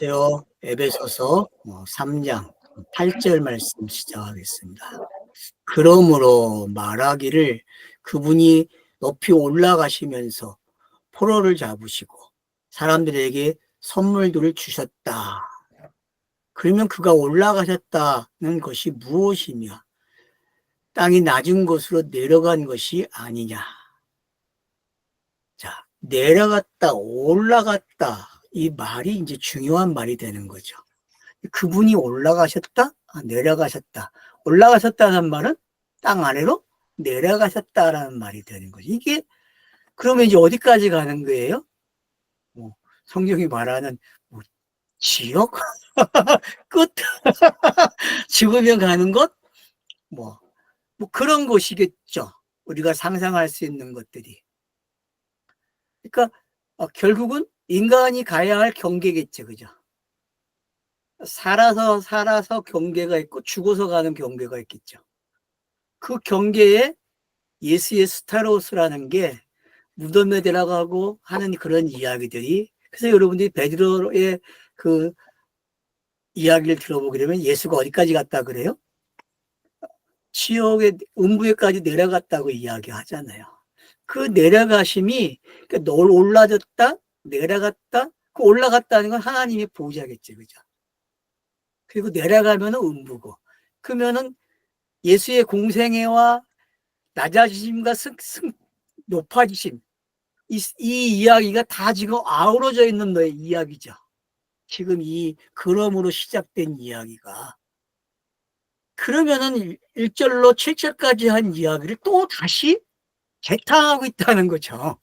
안녕하세요. 에베소서 3장 8절 말씀 시작하겠습니다. 그러므로 말하기를 그분이 높이 올라가시면서 포로를 잡으시고 사람들에게 선물들을 주셨다. 그러면 그가 올라가셨다는 것이 무엇이며 땅이 낮은 곳으로 내려간 것이 아니냐. 자, 내려갔다, 올라갔다. 이 말이 이제 중요한 말이 되는 거죠. 그분이 올라가셨다, 내려가셨다. 올라가셨다는 말은 땅 아래로 내려가셨다라는 말이 되는 거죠. 이게 그러면 이제 어디까지 가는 거예요? 성경이 말하는 지옥 끝 죽으면 가는 것, 뭐 그런 곳이겠죠. 우리가 상상할 수 있는 것들이. 그러니까 결국은 인간이 가야 할 경계겠죠, 그죠? 살아서 경계가 있고 죽어서 가는 경계가 있겠죠. 그 경계에 예수의 스타로스라는 게 무덤에 들어가고 하는 그런 이야기들이, 그래서 여러분들이 베드로의 그 이야기를 들어보게 되면 예수가 어디까지 갔다 그래요? 지옥의 음부에까지 내려갔다고 이야기하잖아요. 그 내려가심이 그러니까 올라졌다 내려갔다, 그 올라갔다는 건 하나님의 보호자겠죠, 그죠? 그리고 내려가면 음부고, 그러면은 예수의 공생애와 낮아지심과 높아지심, 이 이야기가 다 지금 아우러져 있는 너의 이야기죠. 지금 이 그럼으로 시작된 이야기가. 그러면은 1절로 7절까지 한 이야기를 또 다시 재탕하고 있다는 거죠.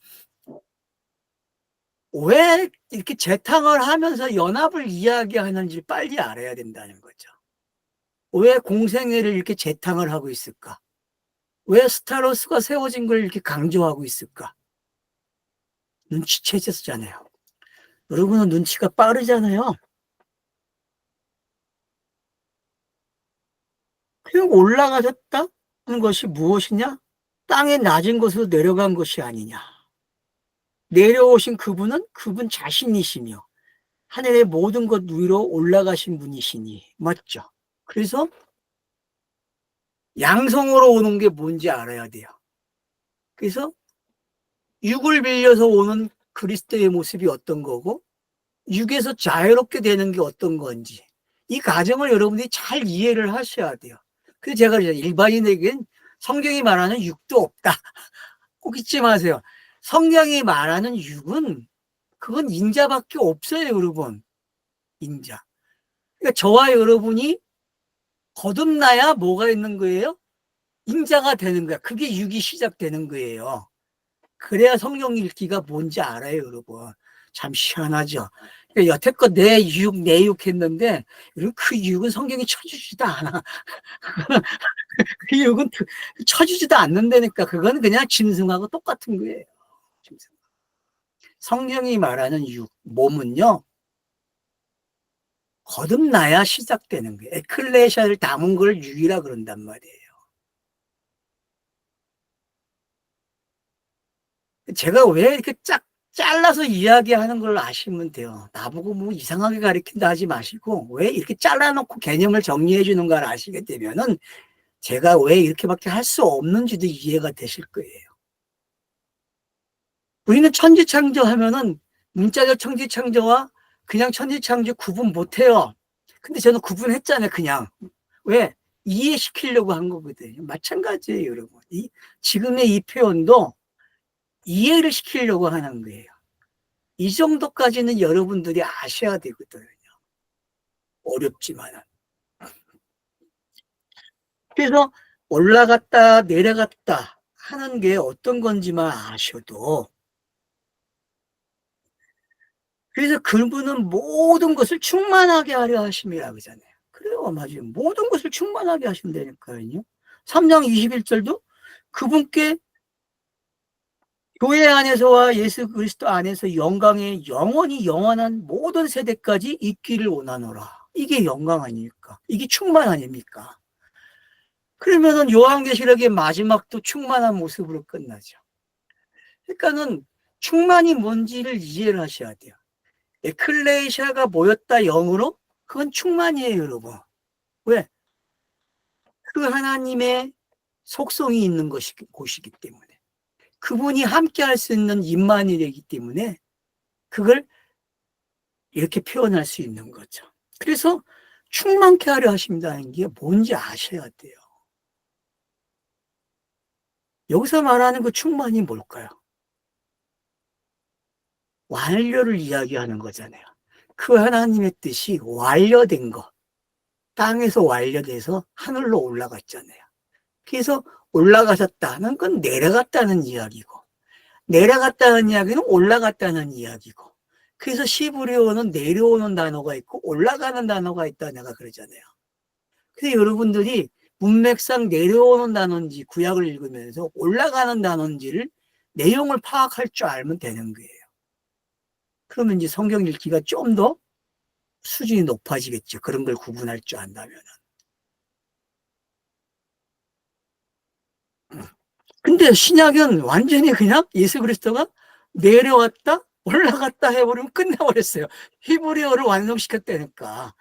왜 이렇게 재탕을 하면서 연합을 이야기하는지 빨리 알아야 된다는 거죠. 왜 공생애를 이렇게 재탕을 하고 있을까? 왜 스타로스가 세워진 걸 이렇게 강조하고 있을까? 눈치채셨잖아요. 여러분은 눈치가 빠르잖아요. 그냥 올라가셨다는 것이 무엇이냐? 땅의 낮은 곳으로 내려간 것이 아니냐. 내려오신 그분은 그분 자신이시며 하늘의 모든 것 위로 올라가신 분이시니, 맞죠? 그래서 양성으로 오는 게 뭔지 알아야 돼요. 그래서 육을 빌려서 오는 그리스도의 모습이 어떤 거고, 육에서 자유롭게 되는 게 어떤 건지, 이 과정을 여러분들이 잘 이해를 하셔야 돼요. 그래서 제가 일반인에겐 성경이 말하는 육도 없다, 꼭 잊지 마세요. 성경이 말하는 육은 그건 인자밖에 없어요, 여러분. 인자. 그러니까 저와 여러분이 거듭나야 뭐가 있는 거예요? 인자가 되는 거야. 그게 육이 시작되는 거예요. 그래야 성경 읽기가 뭔지 알아요, 여러분. 참 희한하죠. 그러니까 여태껏 내 육 했는데, 그 육은 성경이 쳐주지도 않아. 그 육은 쳐주지도 않는다니까. 그건 그냥 짐승하고 똑같은 거예요. 짐승. 성경이 말하는 육, 몸은요, 거듭나야 시작되는 거예요. 에클레시아를 담은 걸 육이라 그런단 말이에요. 제가 왜 이렇게 잘라서 이야기하는 걸 아시면 돼요. 나보고 뭐 이상하게 가르친다 하지 마시고, 왜 이렇게 잘라놓고 개념을 정리해 주는 걸 아시게 되면은 제가 왜 이렇게밖에 할 수 없는지도 이해가 되실 거예요. 우리는 천지창조 하면은 문자적 천지창조와 그냥 천지창조 구분 못해요. 근데 저는 구분했잖아요, 그냥. 왜? 이해시키려고 한 거거든요. 마찬가지예요, 여러분. 지금의 이 표현도 이해를 시키려고 하는 거예요. 이 정도까지는 여러분들이 아셔야 되거든요. 어렵지만은. 그래서 올라갔다 내려갔다 하는 게 어떤 건지만 아셔도, 그래서 그분은 모든 것을 충만하게 하려 하심이라고 그러잖아요. 그래요, 맞아요. 모든 것을 충만하게 하신다니까요. 3장 21절도 그분께 교회 안에서와 예수 그리스도 안에서 영광의 영원히 영원한 모든 세대까지 있기를 원하노라. 이게 영광 아닙니까? 이게 충만 아닙니까? 그러면은 요한계시록의 마지막도 충만한 모습으로 끝나죠. 그러니까는 충만이 뭔지를 이해를 하셔야 돼요. 에클레시아가 모였다 영으로 그건 충만이에요, 여러분. 왜? 그 하나님의 속성이 있는 곳이기 때문에. 그분이 함께 할 수 있는 임마누엘이기 때문에 그걸 이렇게 표현할 수 있는 거죠. 그래서 충만케 하려 하신다는 게 뭔지 아셔야 돼요. 여기서 말하는 그 충만이 뭘까요? 완료를 이야기하는 거잖아요. 그 하나님의 뜻이 완료된 거. 땅에서 완료돼서 하늘로 올라갔잖아요. 그래서 올라가셨다는 건 내려갔다는 이야기고, 내려갔다는 이야기는 올라갔다는 이야기고, 그래서 시브리어는 내려오는 단어가 있고 올라가는 단어가 있다 내가 그러잖아요. 그래서 여러분들이 문맥상 내려오는 단어인지 구약을 읽으면서 올라가는 단어인지를 내용을 파악할 줄 알면 되는 거예요. 그러면 이제 성경 읽기가 좀 더 수준이 높아지겠죠. 그런 걸 구분할 줄 안다면. 근데 신약은 완전히 그냥 예수 그리스도가 내려왔다 올라갔다 해버리면 끝내버렸어요. 히브리어를 완성시켰다니까.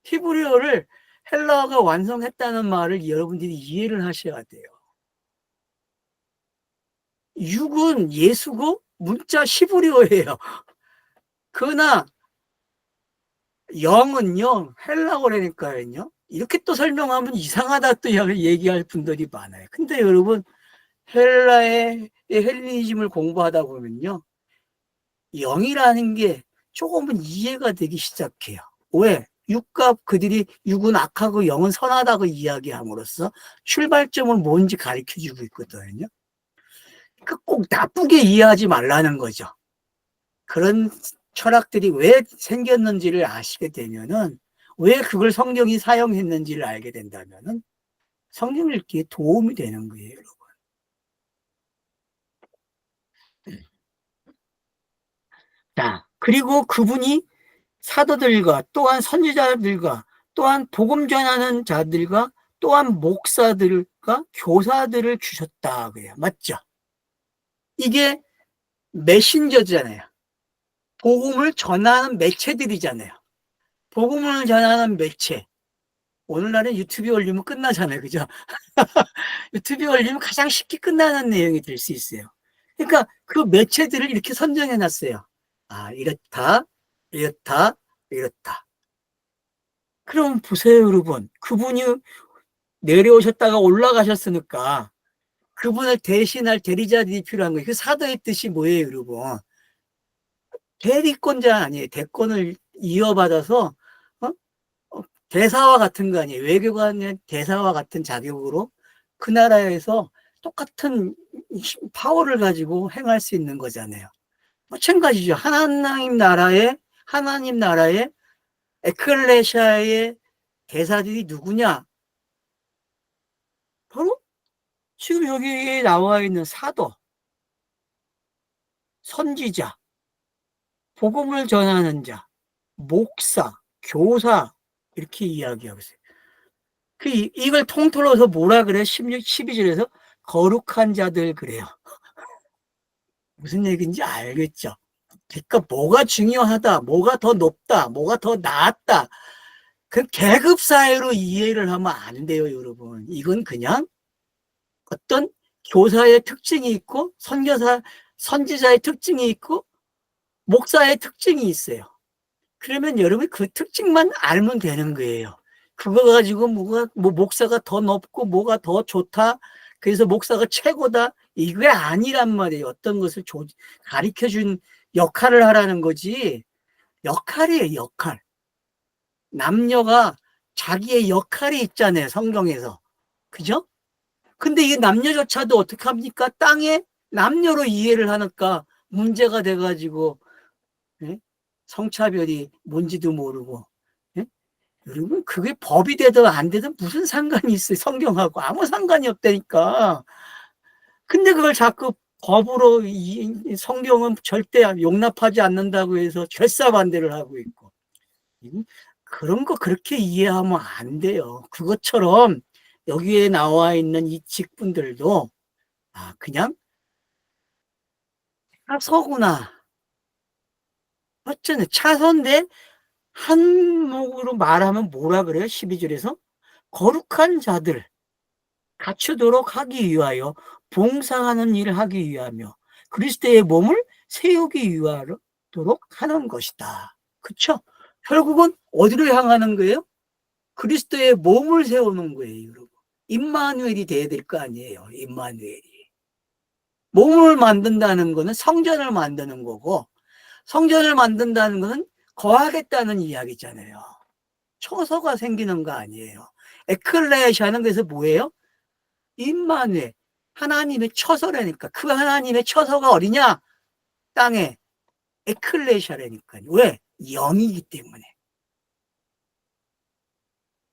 히브리어를 헬라어가 완성했다는 말을 여러분들이 이해를 하셔야 돼요. 육은 예수고 문자 히브리어예요. 그러나 영은요 헬라어라니까요. 이렇게 또 설명하면 이상하다 또 얘기할 분들이 많아요. 근데 여러분 헬라의 헬레니즘을 공부하다 보면요 영이라는 게 조금은 이해가 되기 시작해요. 왜? 육과 그들이 육은 악하고 영은 선하다고 이야기함으로써 출발점은 뭔지 가르쳐주고 있거든요. 그 꼭 나쁘게 이해하지 말라는 거죠. 그런 철학들이 왜 생겼는지를 아시게 되면은 왜 그걸 성경이 사용했는지를 알게 된다면은 성경 읽기에 도움이 되는 거예요, 여러분. 자, 그리고 그분이 사도들과 또한 선지자들과 또한 복음 전하는 자들과 또한 목사들과 교사들을 주셨다 그래요. 맞죠? 이게 메신저잖아요. 복음을 전하는 매체들이잖아요. 복음을 전하는 매체. 오늘날은 유튜브에 올리면 끝나잖아요. 그죠? 유튜브에 올리면 가장 쉽게 끝나는 내용이 될 수 있어요. 그러니까 그 매체들을 이렇게 선정해 놨어요. 아, 이렇다, 이렇다, 이렇다. 그럼 보세요, 여러분. 그분이 내려오셨다가 올라가셨으니까 그분을 대신할 대리자들이 필요한 거예요. 그 사도의 뜻이 뭐예요, 여러분? 대리권자 아니에요. 대권을 이어받아서 어? 대사와 같은 거 아니에요. 외교관의 대사와 같은 자격으로 그 나라에서 똑같은 파워를 가지고 행할 수 있는 거잖아요. 마찬가지죠. 하나님 나라의 에클레시아의 대사들이 누구냐? 바로 지금 여기 나와 있는 사도, 선지자, 복음을 전하는 자, 목사, 교사 이렇게 이야기하고 있어요. 이걸 통틀어서 뭐라 그래? 16, 12절에서 거룩한 자들 그래요. 무슨 얘기인지 알겠죠? 그러니까 뭐가 중요하다, 뭐가 더 높다, 뭐가 더 낫다. 그 계급 사회로 이해를 하면 안 돼요, 여러분. 이건 그냥 어떤 교사의 특징이 있고 선지자의 특징이 있고 목사의 특징이 있어요. 그러면 여러분이 그 특징만 알면 되는 거예요. 그거 가지고 목사가 더 높고 뭐가 더 좋다. 그래서 목사가 최고다. 이게 아니란 말이에요. 어떤 것을 가르쳐 준 역할을 하라는 거지. 역할이에요, 역할. 남녀가 자기의 역할이 있잖아요, 성경에서. 그죠? 근데 이 남녀조차도 어떻게 합니까? 땅에 남녀로 이해를 하니까 문제가 돼가지고, 예? 성차별이 뭔지도 모르고, 예? 여러분, 그게 법이 되든 안 되든 무슨 상관이 있어요, 성경하고. 아무 상관이 없다니까. 근데 그걸 자꾸 법으로 성경은 절대 용납하지 않는다고 해서 결사반대를 하고 있고. 그런 거 그렇게 이해하면 안 돼요. 그것처럼 여기에 나와 있는 이 직분들도 그냥 서구나 맞잖아요. 차서인데 한목으로 말하면 뭐라 그래요? 12절에서 거룩한 자들 갖추도록 하기 위하여 봉사하는 일을 하기 위하며 그리스도의 몸을 세우기 위하도록 하는 것이다. 그쵸? 결국은 어디로 향하는 거예요? 그리스도의 몸을 세우는 거예요, 여러분. 임마누엘이 돼야 될 거 아니에요, 임마누엘이. 몸을 만든다는 거는 성전을 만드는 거고, 성전을 만든다는 것은 거하겠다는 이야기잖아요. 처소가 생기는 거 아니에요. 에클레시아는 그래서 뭐예요? 임마누엘, 하나님의 처소라니까. 그 하나님의 처소가 어디냐? 땅에. 에클레시아라니까요. 왜? 영이기 때문에.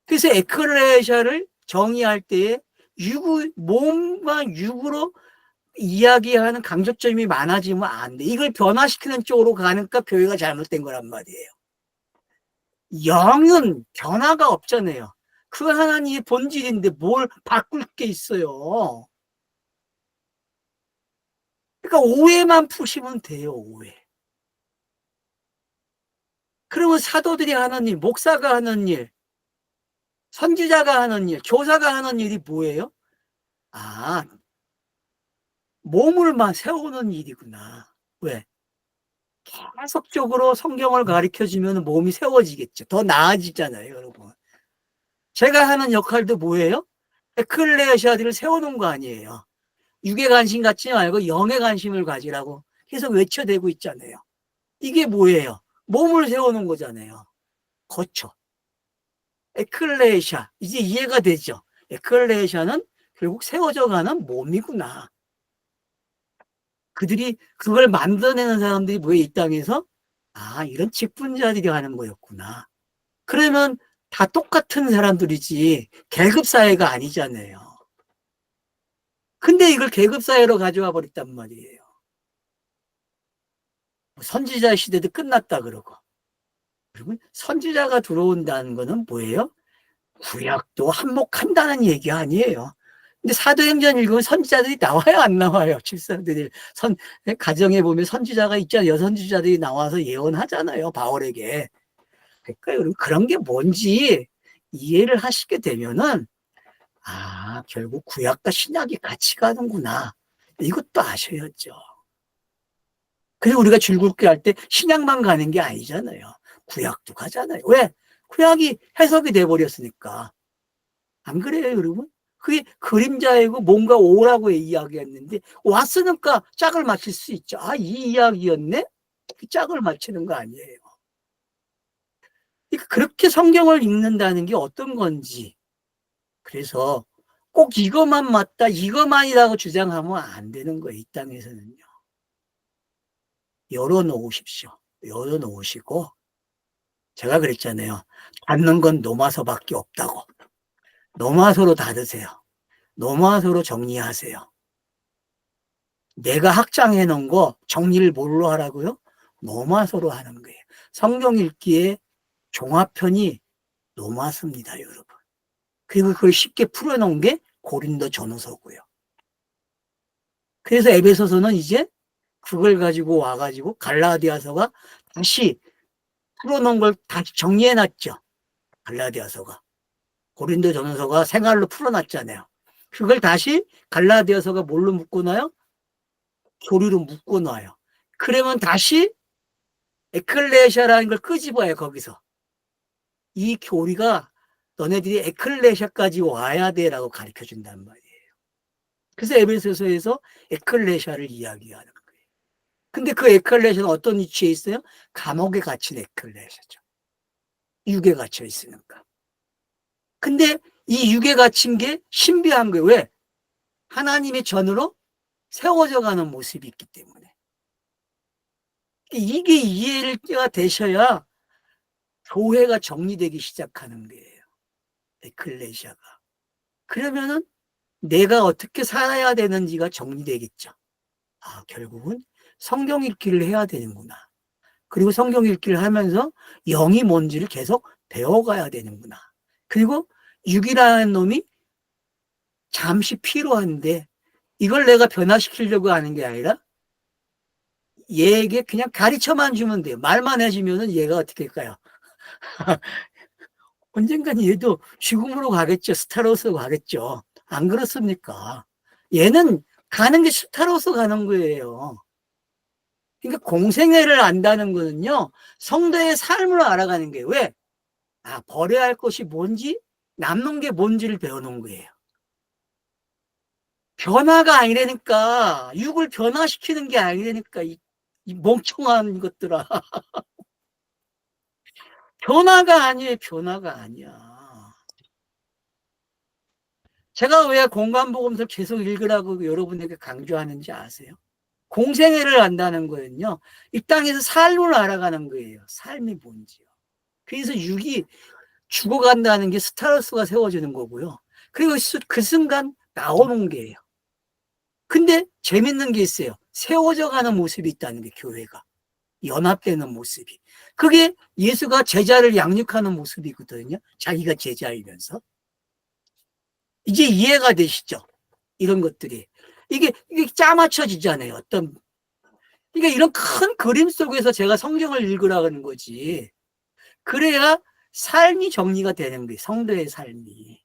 그래서 에클레시아를 정의할 때에 몸과 육으로 이야기하는 강조점이 많아지면 안 돼. 이걸 변화시키는 쪽으로 가니까 교회가 잘못된 거란 말이에요. 영은 변화가 없잖아요. 그 하나님의 본질인데 뭘 바꿀 게 있어요. 그러니까 오해만 푸시면 돼요, 오해. 그러면 사도들이 하는 일, 목사가 하는 일, 선지자가 하는 일, 교사가 하는 일이 뭐예요? 아, 몸을만 세우는 일이구나. 왜? 계속적으로 성경을 가르쳐주면 몸이 세워지겠죠. 더 나아지잖아요, 여러분. 제가 하는 역할도 뭐예요? 에클레시아들을 세우는 거 아니에요. 육의 관심 갖지 말고 영의 관심을 가지라고 계속 외쳐대고 있잖아요. 이게 뭐예요? 몸을 세우는 거잖아요. 거쳐. 에클레시아. 이제 이해가 되죠? 에클레시아는 결국 세워져 가는 몸이구나. 그들이 그걸 만들어내는 사람들이 뭐에 이 땅에서 아, 이런 직분자들이 하는 거였구나. 그러면 다 똑같은 사람들이지 계급사회가 아니잖아요. 근데 이걸 계급사회로 가져와 버렸단 말이에요. 선지자 시대도 끝났다 그러고. 그러면 선지자가 들어온다는 거는 뭐예요? 구약도 한몫한다는 얘기 아니에요. 근데 사도행전 읽으면 선지자들이 나와요, 안 나와요? 집사들이 가정에 보면 선지자가 있잖아요. 여선지자들이 나와서 예언하잖아요, 바울에게. 그러니까 여러분 그런 게 뭔지 이해를 하시게 되면은 아, 결국 구약과 신약이 같이 가는구나. 이것도 아셔야죠. 그래서 우리가 줄굵게 할 때 신약만 가는 게 아니잖아요. 구약도 가잖아요. 왜? 구약이 해석이 돼버렸으니까. 안 그래요, 여러분? 그게 그림자이고 뭔가 오라고 이야기했는데 왔으니까 짝을 맞출 수 있죠. 아, 이 이야기였네? 그 짝을 맞추는 거 아니에요. 그렇게 성경을 읽는다는 게 어떤 건지. 그래서 꼭 이것만 맞다, 이것만이라고 주장하면 안 되는 거예요, 이 땅에서는요. 열어놓으십시오. 열어놓으시고, 제가 그랬잖아요. 닫는 건 노마서밖에 없다고. 노마서로 닫으세요. 노마서로 정리하세요. 내가 확장해 놓은 거 정리를 뭘로 하라고요? 노마서로 하는 거예요. 성경 읽기에 종합편이 노마서입니다, 여러분. 그리고 그걸 쉽게 풀어놓은 게 고린도 전후서고요. 그래서 에베소서는 이제 그걸 가지고 와가지고 갈라디아서가 다시 풀어놓은 걸 다시 정리해놨죠. 갈라디아서가. 고린도 전후서가 생활로 풀어놨잖아요. 그걸 다시 갈라디아서가 뭘로 묶어놔요? 교리로 묶어놔요. 그러면 다시 에클레시아라는 걸 끄집어요, 거기서. 이 교리가 너네들이 에클레시아까지 와야 돼라고 가르쳐 준단 말이에요. 그래서 에베소서에서 에클레시아를 이야기하는 거예요. 근데 그 에클레시아는 어떤 위치에 있어요? 감옥에 갇힌 에클레시아죠. 육에 갇혀 있으니까. 근데 이 육에 갇힌 게 신비한 거예요. 왜? 하나님의 전으로 세워져 가는 모습이 있기 때문에. 이게 이해가 되셔야 교회가 정리되기 시작하는 거예요. 에클레시아가. 그러면은 내가 어떻게 살아야 되는지가 정리되겠죠. 아, 결국은 성경 읽기를 해야 되는구나. 그리고 성경 읽기를 하면서 영이 뭔지를 계속 배워가야 되는구나. 그리고 육이라는 놈이 잠시 필요한데 이걸 내가 변화시키려고 하는 게 아니라 얘에게 그냥 가르쳐만 주면 돼요. 말만 해주면은 얘가 어떻게 할까요? 언젠간 얘도 죽음으로 가겠죠. 스타로서 가겠죠. 안 그렇습니까? 얘는 가는 게 스타로서 가는 거예요. 그러니까 공생애를 안다는 거는요, 성도의 삶을 알아가는 게 왜? 아, 버려야 할 것이 뭔지, 남는 게 뭔지를 배워놓은 거예요. 변화가 아니라니까, 육을 변화시키는 게 아니라니까, 이 멍청한 것들아. 변화가 아니에요, 변화가 아니야. 제가 왜 공간복음서 계속 읽으라고 여러분에게 강조하는지 아세요? 공생애를 안다는 거는요, 이 땅에서 삶을 알아가는 거예요. 삶이 뭔지요. 그래서 육이 죽어간다는 게 스타러스가 세워지는 거고요. 그리고 그 순간 나오는 게예요. 근데 재밌는 게 있어요. 세워져 가는 모습이 있다는 게 교회가. 연합되는 모습이. 그게 예수가 제자를 양육하는 모습이거든요. 자기가 제자이면서. 이제 이해가 되시죠? 이런 것들이. 이게 짜맞춰지잖아요. 그러니까 이런 큰 그림 속에서 제가 성경을 읽으라는 거지. 그래야 삶이 정리가 되는 거예요. 성도의 삶이.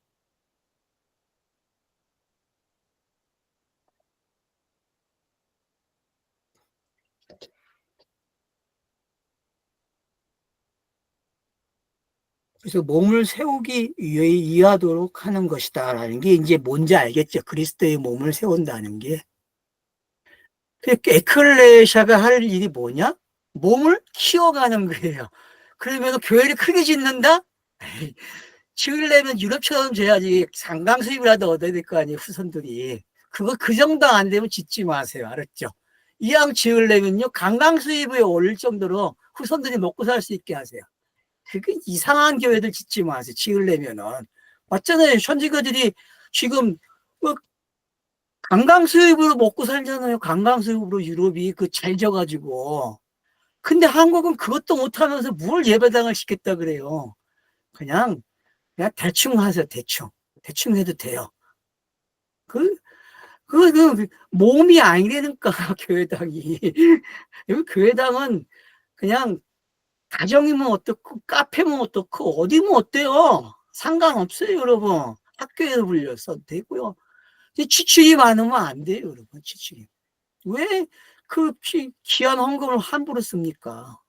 그래서 몸을 세우기 위해 이하도록 하는 것이다라는 게 이제 뭔지 알겠죠. 그리스도의 몸을 세운다는 게. 에클레시아가 할 일이 뭐냐? 몸을 키워가는 거예요. 그러면 교회를 크게 짓는다? 에이, 지으려면 유럽처럼 줘야지. 상강 수입이라도 얻어야 될 거 아니에요, 후손들이. 그 정도 안 되면 짓지 마세요. 알았죠? 이왕 지으려면요, 관광 수입에 올릴 정도로 후손들이 먹고 살 수 있게 하세요. 그게 이상한 교회들 짓지 마세요. 지으려면은. 맞잖아요. 현지가들이 지금 뭐 관광 수입으로 먹고 살잖아요. 관광 수입으로 유럽이 그 잘 져가지고. 근데 한국은 그것도 못하면서 뭘 예배당을 시켰다 그래요. 그냥, 그냥 대충 하세요. 대충. 대충 해도 돼요. 그, 몸이 아니라니까, 교회당이. 교회당은 그냥 가정이면 어떻고, 카페면 어떻고, 어디면 어때요? 상관없어요, 여러분. 학교에서 불려서 되고요. 지출이 많으면 안 돼요, 여러분. 지출이. 왜 그 귀한 헌금을 함부로 씁니까?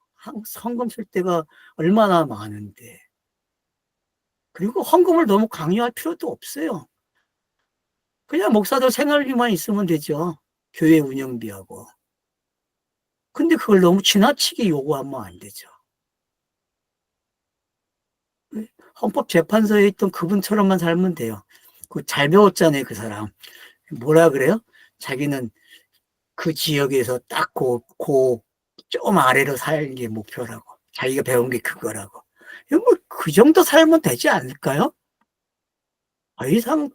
헌금 쓸 때가 얼마나 많은데. 그리고 헌금을 너무 강요할 필요도 없어요. 그냥 목사들 생활비만 있으면 되죠. 교회 운영비하고. 근데 그걸 너무 지나치게 요구하면 안 되죠. 헌법재판소에 있던 그분처럼만 살면 돼요. 그 잘 배웠잖아요, 그 사람. 뭐라 그래요? 자기는 그 지역에서 딱 좀 아래로 사는 게 목표라고. 자기가 배운 게 그거라고. 그 정도 살면 되지 않을까요? 더 이상,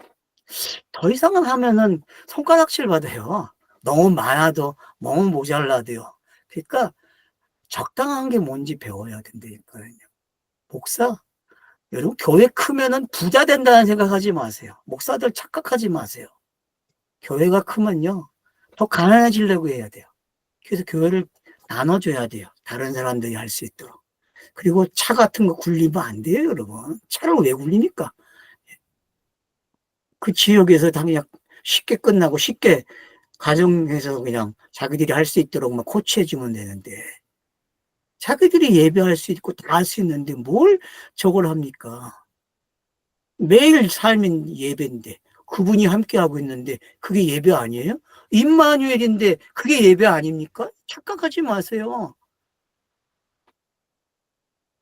더 이상은 하면은 손가락질 받아요. 너무 많아도, 너무 모자라도요. 그러니까 적당한 게 뭔지 배워야 된다니까요. 목사, 여러분, 교회 크면은 부자 된다는 생각하지 마세요. 목사들 착각하지 마세요. 교회가 크면요, 더 가난해지려고 해야 돼요. 그래서 교회를 나눠줘야 돼요. 다른 사람들이 할 수 있도록. 그리고 차 같은 거 굴리면 안 돼요, 여러분. 차를 왜 굴립니까? 그 지역에서 그냥 쉽게 끝나고 쉽게 가정에서 그냥 자기들이 할 수 있도록 막 코치해주면 되는데, 자기들이 예배할 수 있고 다 할 수 있는데 뭘 저걸 합니까? 매일 삶인 예배인데, 그분이 함께하고 있는데, 그게 예배 아니에요? 임마누엘인데, 그게 예배 아닙니까? 착각하지 마세요.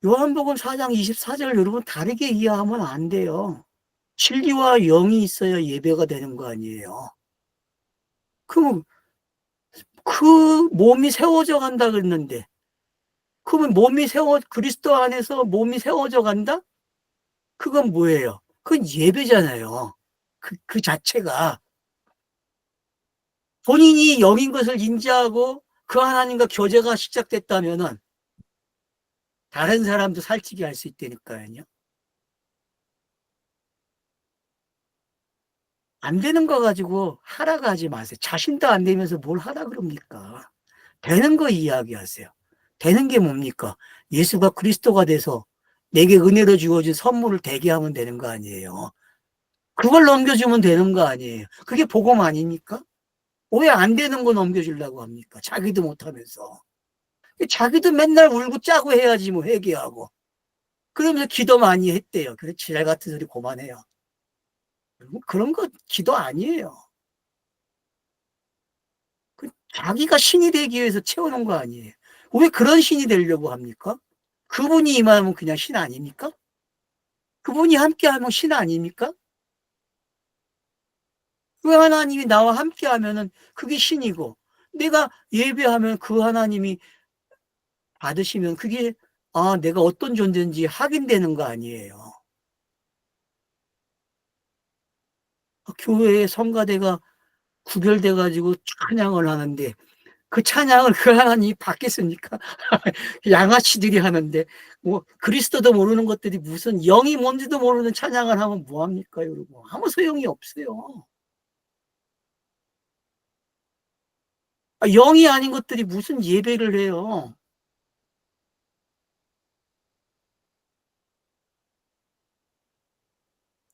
요한복음 4장 24절 여러분 다르게 이해하면 안 돼요. 진리와 영이 있어야 예배가 되는 거 아니에요. 그럼 그 몸이 세워져 간다 그랬는데, 그러면 그리스도 안에서 몸이 세워져 간다? 그건 뭐예요? 그건 예배잖아요. 그 자체가. 본인이 영인 것을 인지하고 그 하나님과 교제가 시작됐다면은 다른 사람도 살찌게 할 수 있다니까요. 안 되는 거 가지고 하라고 하지 마세요. 자신도 안 되면서 뭘 하라 그럽니까? 되는 거 이야기하세요. 되는 게 뭡니까? 예수가 그리스도가 돼서 내게 은혜로 주어진 선물을 되게 하면 되는 거 아니에요. 그걸 넘겨주면 되는 거 아니에요. 그게 복음 아닙니까? 왜 안 되는 거 넘겨주려고 합니까? 자기도 못하면서. 자기도 맨날 울고 짜고 해야지 뭐 회개하고. 그러면서 기도 많이 했대요. 그래 지랄 같은 소리 그만해요. 그런 거 기도 아니에요. 자기가 신이 되기 위해서 채워놓은 거 아니에요. 왜 그런 신이 되려고 합니까? 그분이 임하면 그냥 신 아닙니까? 그분이 함께하면 신 아닙니까? 그 하나님이 나와 함께하면은 그게 신이고, 내가 예배하면 그 하나님이 받으시면 그게 내가 어떤 존재인지 확인되는 거 아니에요. 교회의 성가대가 구별돼 가지고 찬양을 하는데 그 찬양을 그 하나님이 받겠습니까? 양아치들이 하는데 뭐 그리스도도 모르는 것들이 무슨 영이 뭔지도 모르는 찬양을 하면 뭐 합니까, 여러분? 아무 소용이 없어요. 영이 아닌 것들이 무슨 예배를 해요.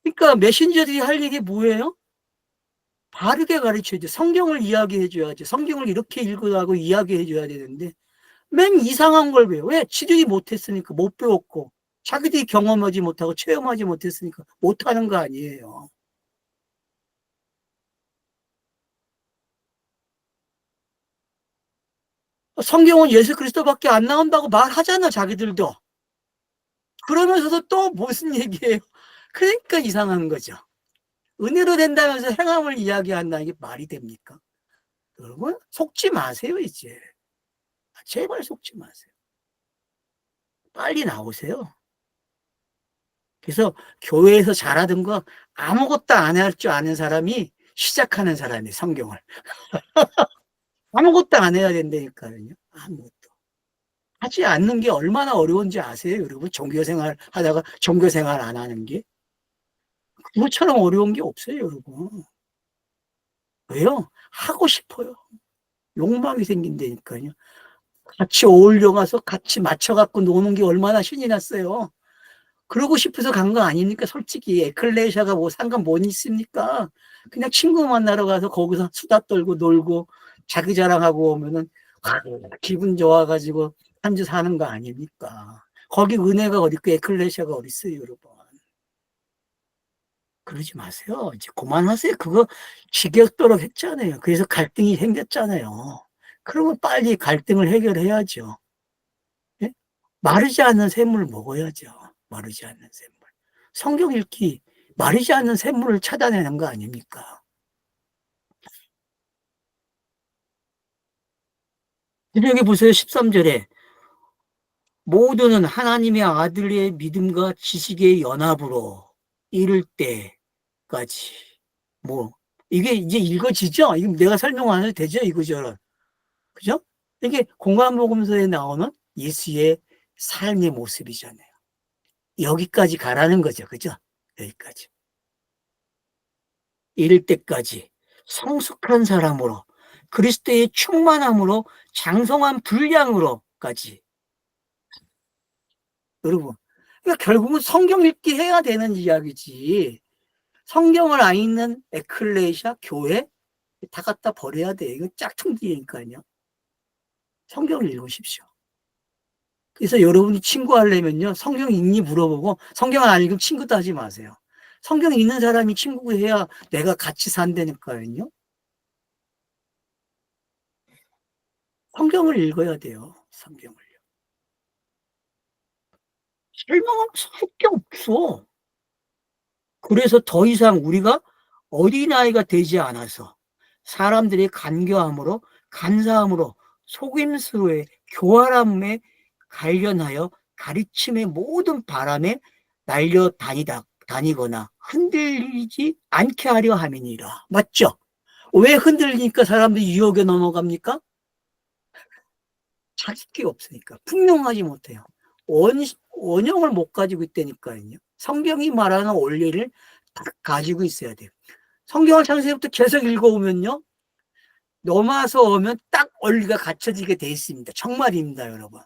그러니까 메신저들이 할 얘기 뭐예요? 바르게 가르쳐야죠. 성경을 이야기해 줘야죠. 성경을 이렇게 읽으라고 이야기해 줘야 되는데 맨 이상한 걸 배워. 왜? 지들이 못했으니까 못 배웠고 자기들이 경험하지 못하고 체험하지 못했으니까 못하는 거 아니에요. 성경은 예수 그리스도밖에 안 나온다고 말하잖아, 자기들도. 그러면서도 또 무슨 얘기예요? 그러니까 이상한 거죠. 은혜로 된다면서 행함을 이야기한다는 게 말이 됩니까? 여러분, 속지 마세요, 이제. 제발 속지 마세요. 빨리 나오세요. 그래서 교회에서 잘하던 거 아무것도 안 할 줄 아는 사람이 시작하는 사람이 성경을. 아무것도 안 해야 된다니까요. 아무것도. 하지 않는 게 얼마나 어려운지 아세요, 여러분? 종교생활 하다가 종교생활 안 하는 게. 그것처럼 어려운 게 없어요, 여러분. 왜요? 하고 싶어요. 욕망이 생긴다니까요. 같이 어울려 가서 같이 맞춰갖고 노는 게 얼마나 신이 났어요. 그러고 싶어서 간 거 아닙니까? 솔직히 에클레시아가 뭐 상관 뭐 있습니까? 그냥 친구 만나러 가서 거기서 수다 떨고 놀고 자기 자랑하고 오면은 기분 좋아가지고 한 주 사는 거 아닙니까? 거기 은혜가 어디 있고 에클레시아가 어디 있어요, 여러분? 그러지 마세요. 이제 그만하세요. 그거 지겹도록 했잖아요. 그래서 갈등이 생겼잖아요. 그러면 빨리 갈등을 해결해야죠. 예? 마르지 않는 샘물 먹어야죠. 마르지 않는 샘물. 성경 읽기 마르지 않는 샘물을 찾아내는 거 아닙니까? 여기 보세요. 13절에 모두는 하나님의 아들의 믿음과 지식의 연합으로 이를 때까지. 뭐 이게 이제 읽어지죠? 이거 내가 설명 안 해도 되죠? 이거죠? 그죠? 이게 공간복음서에 나오는 예수의 삶의 모습이잖아요. 여기까지 가라는 거죠. 그죠? 여기까지. 이를 때까지 성숙한 사람으로 그리스도의 충만함으로 장성한 분량으로까지. 여러분, 그러니까 결국은 성경 읽기 해야 되는 이야기지. 성경을 안 읽는 에클레시아 교회 다 갖다 버려야 돼. 이거 짝퉁들이니까요. 성경을 읽으십시오. 그래서 여러분이 친구하려면요, 성경 읽니 물어보고 성경을 안 읽으면 친구도 하지 마세요. 성경 읽는 사람이 친구가 해야 내가 같이 산다니까요. 성경을 읽어야 돼요. 성경을요. 설명하면서 할 게 없어. 그래서 더 이상 우리가 어린아이가 되지 않아서 사람들의 간교함으로 간사함으로 속임수의 교활함에 관련하여 가르침의 모든 바람에 날려 다니거나 흔들리지 않게 하려 함이니라. 맞죠? 왜 흔들리니까 사람들이 유혹에 넘어갑니까? 찾을 게 없으니까. 풍요하지 못해요. 원형을 못 가지고 있다니까요. 성경이 말하는 원리를 딱 가지고 있어야 돼요. 성경을 창세기부터 계속 읽어오면요, 넘어서 오면 딱 원리가 갖춰지게 돼 있습니다. 정말입니다, 여러분.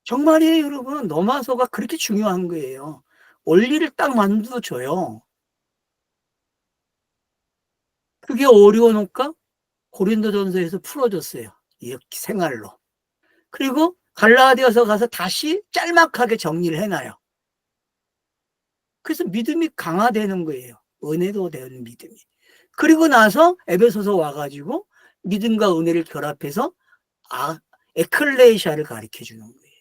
정말이에요, 여러분. 넘어서가 그렇게 중요한 거예요. 원리를 딱 만들어줘요. 그게 어려우니까 고린도전서에서 풀어줬어요. 이 생활로. 그리고 갈라디아서 가서 다시 짤막하게 정리를 해놔요. 그래서 믿음이 강화되는 거예요. 은혜도 되는 믿음이. 그리고 나서 에베소서 와가지고 믿음과 은혜를 결합해서 에클레시아를 가르쳐 주는 거예요.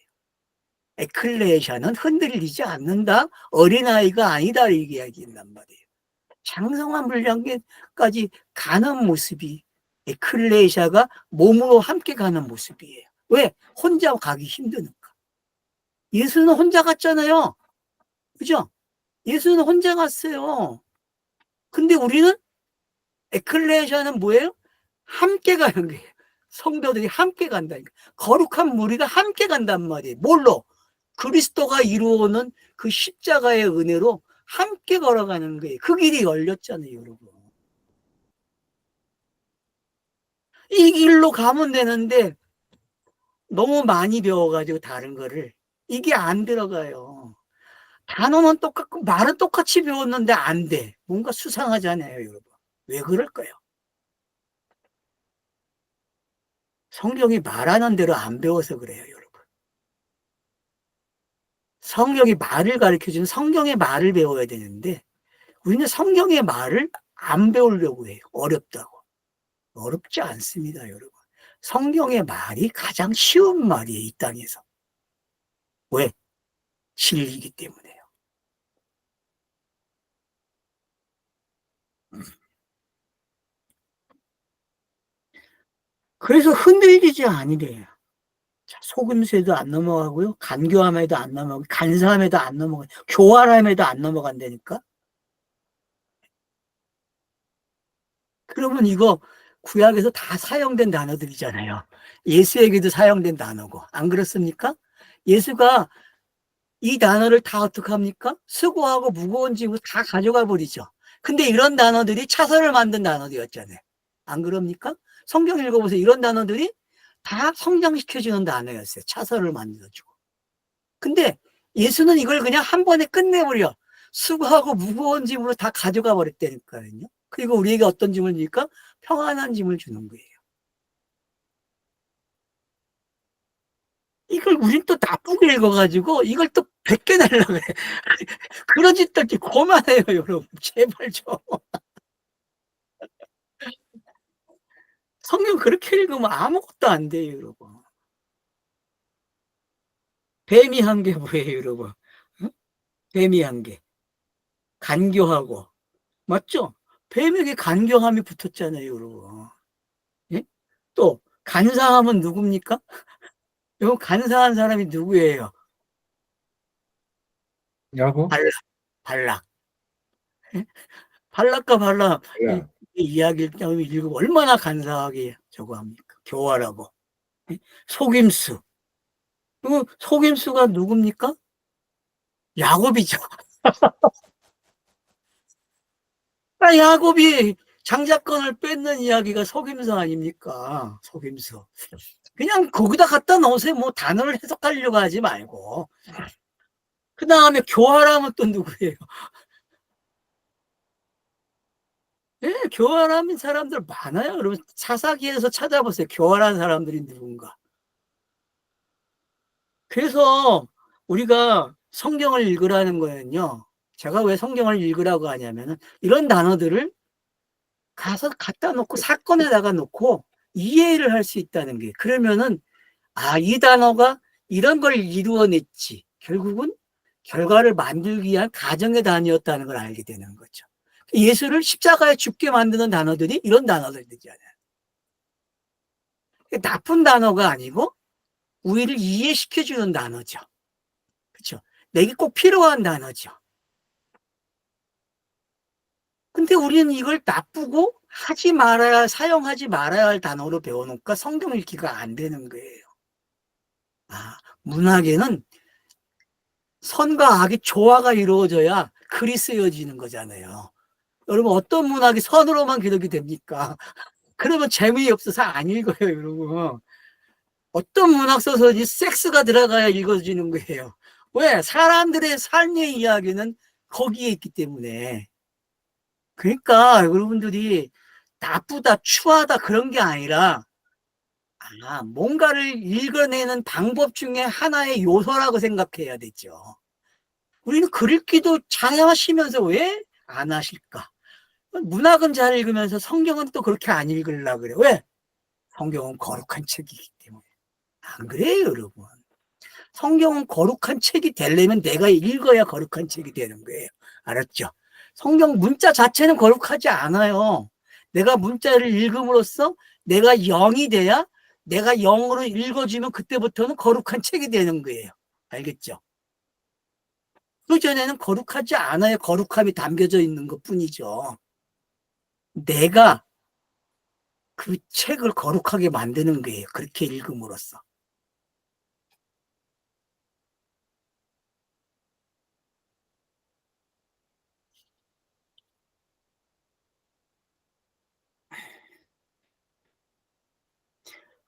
에클레시아는 흔들리지 않는다. 어린아이가 아니다. 이게 이야기한단 말이에요. 장성한 분량까지 가는 모습이 에클레시아가 몸으로 함께 가는 모습이에요. 왜? 혼자 가기 힘드니까. 예수는 혼자 갔잖아요. 그죠? 예수는 혼자 갔어요. 근데 우리는 에클레시아는 뭐예요? 함께 가는 거예요. 성도들이 함께 간다니까. 거룩한 무리가 함께 간단 말이에요. 뭘로? 그리스도가 이루어오는 그 십자가의 은혜로 함께 걸어가는 거예요. 그 길이 열렸잖아요, 여러분. 이 길로 가면 되는데 너무 많이 배워가지고 다른 거를 이게 안 들어가요. 단어는 똑같고 말은 똑같이 배웠는데 안 돼. 뭔가 수상하잖아요, 여러분. 왜 그럴까요? 성경이 말하는 대로 안 배워서 그래요, 여러분. 성경이 말을 가르쳐주는 성경의 말을 배워야 되는데 우리는 성경의 말을 안 배우려고 해요. 어렵다고. 어렵지 않습니다, 여러분. 성경의 말이 가장 쉬운 말이에요, 이 땅에서. 왜? 진리이기 때문에요. 그래서 흔들리지 않으래요. 속임수에도 안 넘어가고요. 간교함에도 안 넘어가고, 간사함에도 안 넘어가고, 교활함에도 안 넘어간다니까? 그러면 이거 구약에서 다 사용된 단어들이잖아요. 예수에게도 사용된 단어고. 안 그렇습니까? 예수가 이 단어를 다 어떻게 합니까? 수고하고 무거운 짐을 다 가져가 버리죠. 근데 이런 단어들이 차선을 만든 단어들이었잖아요. 안 그럽니까? 성경 읽어보세요. 이런 단어들이 다 성장시켜주는 단어였어요. 차선을 만들어주고. 근데 예수는 이걸 그냥 한 번에 끝내버려. 수고하고 무거운 짐으로 다 가져가 버렸다니까요. 그리고 우리에게 어떤 짐을 주니까 평안한 짐을 주는 거예요. 이걸 우린 또 나쁘게 읽어가지고 이걸 또 100개 내려고 해. 그런 짓들 그만해요, 여러분. 제발 좀. 성경 그렇게 읽으면 아무것도 안 돼요, 여러분. 뱀이 한 게 뭐예요, 여러분? 응? 뱀이 한 게. 간교하고. 맞죠? 뱀에게 간교함이 붙었잖아요, 여러분. 예? 또, 간사함은 누굽니까? 여러분, 간사한 사람이 누구예요? 야곱? 발락, 발락. 예? 발락과 발락, 야, 이야기를 읽으면 얼마나 간사하게 저거 합니까? 교활하고. 예? 속임수. 그 속임수가 누굽니까? 야곱이죠. 야곱이 장자권을 뺏는 이야기가 속임수 아닙니까? 속임수. 그냥 거기다 갖다 넣으세요. 뭐 단어를 해석하려고 하지 말고. 그 다음에 교활함은 또 누구예요? 예, 교활한 사람들 많아요. 여러분 사사기에서 찾아보세요. 교활한 사람들이 누군가. 그래서 우리가 성경을 읽으라는 거는요. 제가 왜 성경을 읽으라고 하냐면은 이런 단어들을 가서 갖다 놓고 사건에다가 놓고 이해를 할 수 있다는 게 그러면은 이 단어가 이런 걸 이루어냈지. 결국은 결과를 만들기 위한 가정의 단위였다는 걸 알게 되는 거죠. 예수를 십자가에 죽게 만드는 단어들이 이런 단어들이잖아요. 나쁜 단어가 아니고 우리를 이해시켜주는 단어죠. 그렇죠? 내게 꼭 필요한 단어죠. 근데 우리는 이걸 나쁘고 하지 말아야 사용하지 말아야 할 단어로 배워놓으니까 성경 읽기가 안 되는 거예요. 문학에는 선과 악의 조화가 이루어져야 글이 쓰여지는 거잖아요. 여러분, 어떤 문학이 선으로만 기록이 됩니까? 그러면 재미없어서 안 읽어요, 여러분. 어떤 문학 소설이 섹스가 들어가야 읽어지는 거예요. 왜? 사람들의 삶의 이야기는 거기에 있기 때문에. 그러니까 여러분들이 나쁘다, 추하다 그런 게 아니라, 뭔가를 읽어내는 방법 중에 하나의 요소라고 생각해야 되죠. 우리는 글 읽기도 잘 하시면서 왜 안 하실까? 문학은 잘 읽으면서 성경은 또 그렇게 안 읽으려고 그래. 왜? 성경은 거룩한 책이기 때문에. 안 그래요, 여러분? 성경은 거룩한 책이 되려면 내가 읽어야 거룩한 책이 되는 거예요. 알았죠? 성경 문자 자체는 거룩하지 않아요. 내가 문자를 읽음으로써 내가 영이 돼야 내가 영으로 읽어지면 그때부터는 거룩한 책이 되는 거예요. 알겠죠? 그전에는 거룩하지 않아요. 거룩함이 담겨져 있는 것 뿐이죠. 내가 그 책을 거룩하게 만드는 거예요. 그렇게 읽음으로써.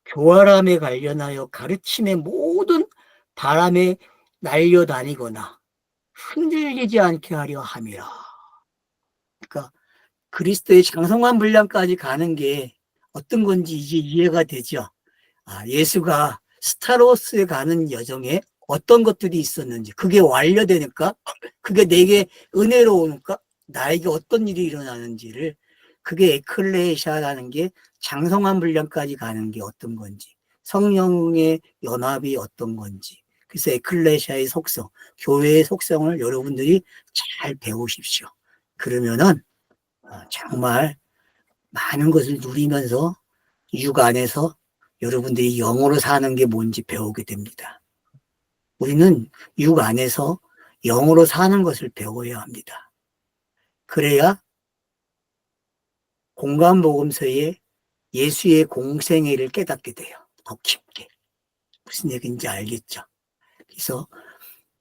교활함에 관련하여 가르침의 모든 바람에 날려다니거나 흔들리지 않게 하려 함이라. 그러니까 그리스도의 장성한 분량까지 가는 게 어떤 건지 이제 이해가 되죠. 예수가 스타로스에 가는 여정에 어떤 것들이 있었는지, 그게 완료되니까, 그게 내게 은혜로 오니까 나에게 어떤 일이 일어나는지를, 그게 에클레시아라는 게 장성한 분량까지 가는 게 어떤 건지, 성령의 연합이 어떤 건지, 그래서 에클레시아의 속성, 교회의 속성을 여러분들이 잘 배우십시오. 그러면은 정말 많은 것을 누리면서 육 안에서 여러분들이 영으로 사는 게 뭔지 배우게 됩니다. 우리는 육 안에서 영으로 사는 것을 배워야 합니다. 그래야 공간복음서에 예수의 공생애를 깨닫게 돼요. 더 깊게. 무슨 얘기인지 알겠죠? 그래서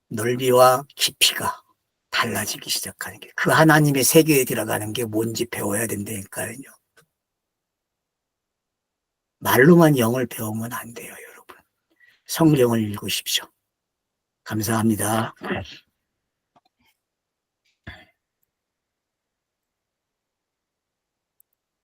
넓이와 깊이가 달라지기 시작하는 게, 그 하나님의 세계에 들어가는 게 뭔지 배워야 된다니까요. 말로만 영을 배우면 안 돼요, 여러분. 성경을 읽으십시오. 감사합니다.